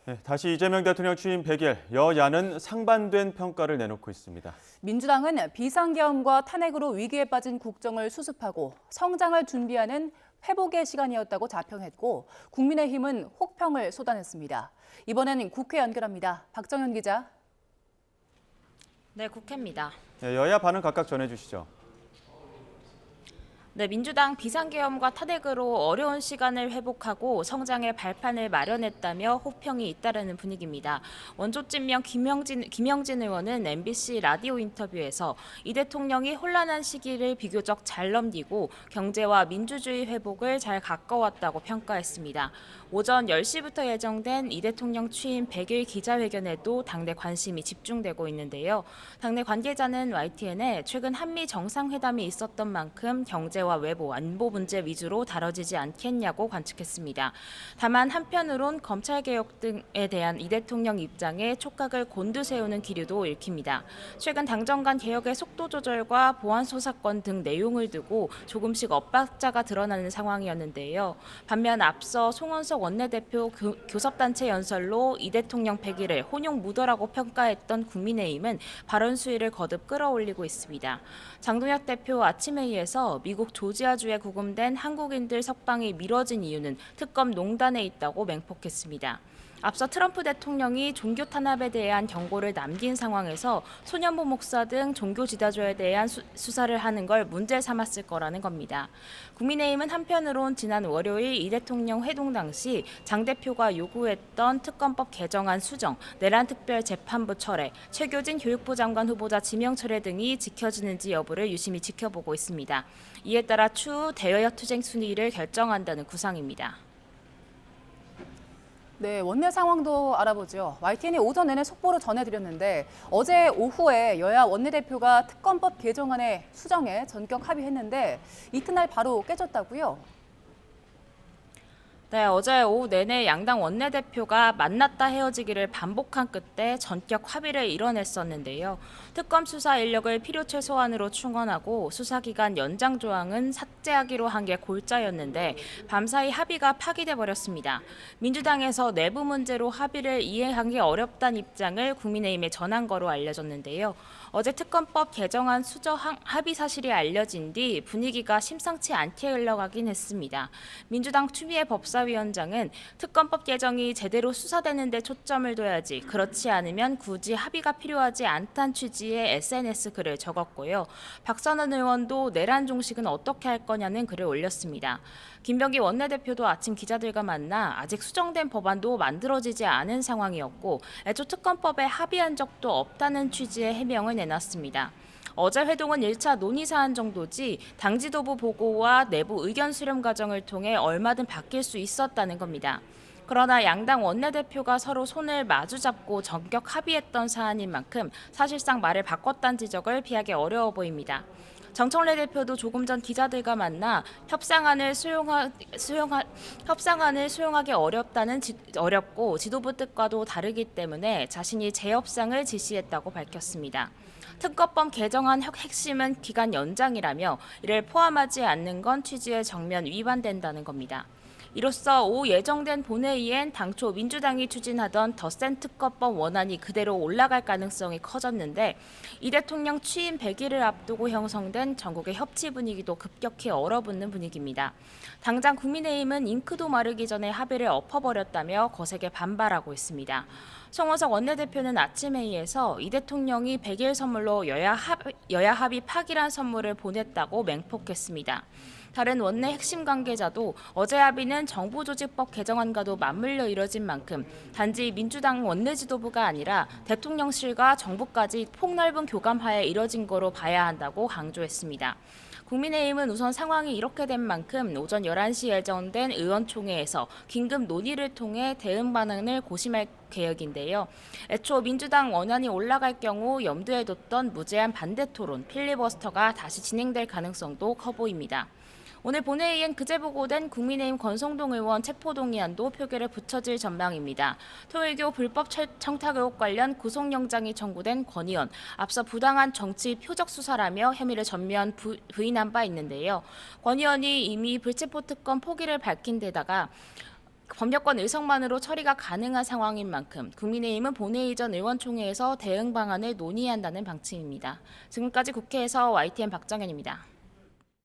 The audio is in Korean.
네, 다시 이재명 대통령 취임 100일, 여야는 상반된 평가를 내놓고 있습니다. 민주당은 비상계엄과 탄핵으로 위기에 빠진 국정을 수습하고 성장을 준비하는 회복의 시간이었다고 자평했고 국민의힘은 혹평을 쏟아냈습니다. 이번엔 국회 연결합니다. 박정현 기자. 네, 국회입니다. 네, 여야 반응 각각 전해주시죠. 네, 민주당 비상계엄과 탄핵으로 어려운 시간을 회복하고 성장의 발판을 마련했다며 호평이 잇따르는 분위기입니다. 원조찐명 김영진 의원은 MBC 라디오 인터뷰에서 이 대통령이 혼란한 시기를 비교적 잘 넘기고 경제와 민주주의 회복을 잘 가꿔왔다고 평가했습니다. 오전 10시부터 예정된 이 대통령 취임 100일 기자회견에도 당내 관심이 집중되고 있는데요. 당내 관계자는 YTN에 최근 한미 정상회담이 있었던 만큼 경제와 외보, 안보 문제 위주로 다뤄지지 않겠냐고 관측했습니다. 다만 한편으론 검찰개혁 등에 대한 이 대통령 입장에 촉각을 곤두세우는 기류도 읽힙니다. 최근 당정 간 개혁의 속도 조절과 보안소 사건 등 내용을 두고 조금씩 엇박자가 드러나는 상황이었는데요. 반면 앞서 송원석 원내대표 교섭단체 연설로 이 대통령 100일을 혼용무도라고 평가했던 국민의힘은 발언 수위를 거듭 끌어올리고 있습니다. 장동혁 대표 아침회의에서 미국 조지아주에 구금된 한국인들 석방이 미뤄진 이유는 특검 농단에 있다고 맹폭했습니다. 앞서 트럼프 대통령이 종교 탄압에 대한 경고를 남긴 상황에서 소년보 목사 등 종교 지도자에 대한 수사를 하는 걸 문제 삼았을 거라는 겁니다. 국민의힘은 한편으론 지난 월요일 이 대통령 회동 당시 장 대표가 요구했던 특검법 개정안 수정, 내란 특별재판부 철회, 최교진 교육부 장관 후보자 지명 철회 등이 지켜지는지 여부를 유심히 지켜보고 있습니다. 이에 따라 추후 대여야 투쟁 순위를 결정한다는 구상입니다. 네, 원내 상황도 알아보죠. YTN이 오전 내내 속보로 전해드렸는데 어제 오후에 여야 원내대표가 특검법 개정안의 수정에 전격 합의했는데 이튿날 바로 깨졌다고요? 네, 어제 오후 내내 양당 원내대표가 만났다 헤어지기를 반복한 끝에 전격 합의를 이뤄냈었는데요. 특검 수사 인력을 필요 최소한으로 충원하고 수사기간 연장 조항은 삭제하기로 한 게 골자였는데 밤사이 합의가 파기돼 버렸습니다. 민주당에서 내부 문제로 합의를 이해하기 어렵다는 입장을 국민의힘에 전한 거로 알려졌는데요. 어제 특검법 개정안 수정 합의 사실이 알려진 뒤 분위기가 심상치 않게 흘러가긴 했습니다. 민주당 추미애 법사위원장은 특검법 개정이 제대로 수사되는 데 초점을 둬야지 그렇지 않으면 굳이 합의가 필요하지 않다는 취지의 SNS 글을 적었고요. 박선원 의원도 내란 종식은 어떻게 할 거냐는 글을 올렸습니다. 김병기 원내대표도 아침 기자들과 만나 아직 수정된 법안도 만들어지지 않은 상황이었고 애초 특검법에 합의한 적도 없다는 취지의 해명을 내놨습니다. 어제 회동은 1차 논의 사안 정도지 당 지도부 보고와 내부 의견 수렴 과정을 통해 얼마든 바뀔 수 있었다는 겁니다. 그러나 양당 원내대표가 서로 손을 마주잡고 전격 합의했던 사안인 만큼 사실상 말을 바꿨다는 지적을 피하기 어려워 보입니다. 정청래 대표도 조금 전 기자들과 만나 협상안을 수용하기 어렵고 지도부 뜻과도 다르기 때문에 자신이 재협상을 지시했다고 밝혔습니다. 특검법 개정안 핵심은 기간 연장이라며 이를 포함하지 않는 건 취지에 정면 위반된다는 겁니다. 이로써 오후 예정된 본회의엔 당초 민주당이 추진하던 더 센 특검법 원안이 그대로 올라갈 가능성이 커졌는데 이 대통령 취임 100일을 앞두고 형성된 전국의 협치 분위기도 급격히 얼어붙는 분위기입니다. 당장 국민의힘은 잉크도 마르기 전에 합의를 엎어버렸다며 거세게 반발하고 있습니다. 송원석 원내대표는 아침 회의에서 이 대통령이 100일 선물로 여야 합의 파기란 선물을 보냈다고 맹폭했습니다. 다른 원내 핵심 관계자도 어제 합의는 정부조직법 개정안과도 맞물려 이뤄진 만큼 단지 민주당 원내 지도부가 아니라 대통령실과 정부까지 폭넓은 교감하에 이뤄진 거로 봐야 한다고 강조했습니다. 국민의힘은 우선 상황이 이렇게 된 만큼 오전 11시 예정된 의원총회에서 긴급 논의를 통해 대응 방안을 고심할 계획인데요. 애초 민주당 원안이 올라갈 경우 염두에 뒀던 무제한 반대 토론, 필리버스터가 다시 진행될 가능성도 커 보입니다. 오늘 본회의엔 그제 보고된 국민의힘 권성동 의원 체포동의안도 표결에 붙여질 전망입니다. 토일교 불법 청탁 의혹 관련 구속영장이 청구된 권 의원, 앞서 부당한 정치 표적 수사라며 혐의를 전면 부인한 바 있는데요. 권 의원이 이미 불체포 특권 포기를 밝힌 데다가 법률권 의석만으로 처리가 가능한 상황인 만큼 국민의힘은 본회의 전 의원총회에서 대응 방안을 논의한다는 방침입니다. 지금까지 국회에서 YTN 박정현입니다.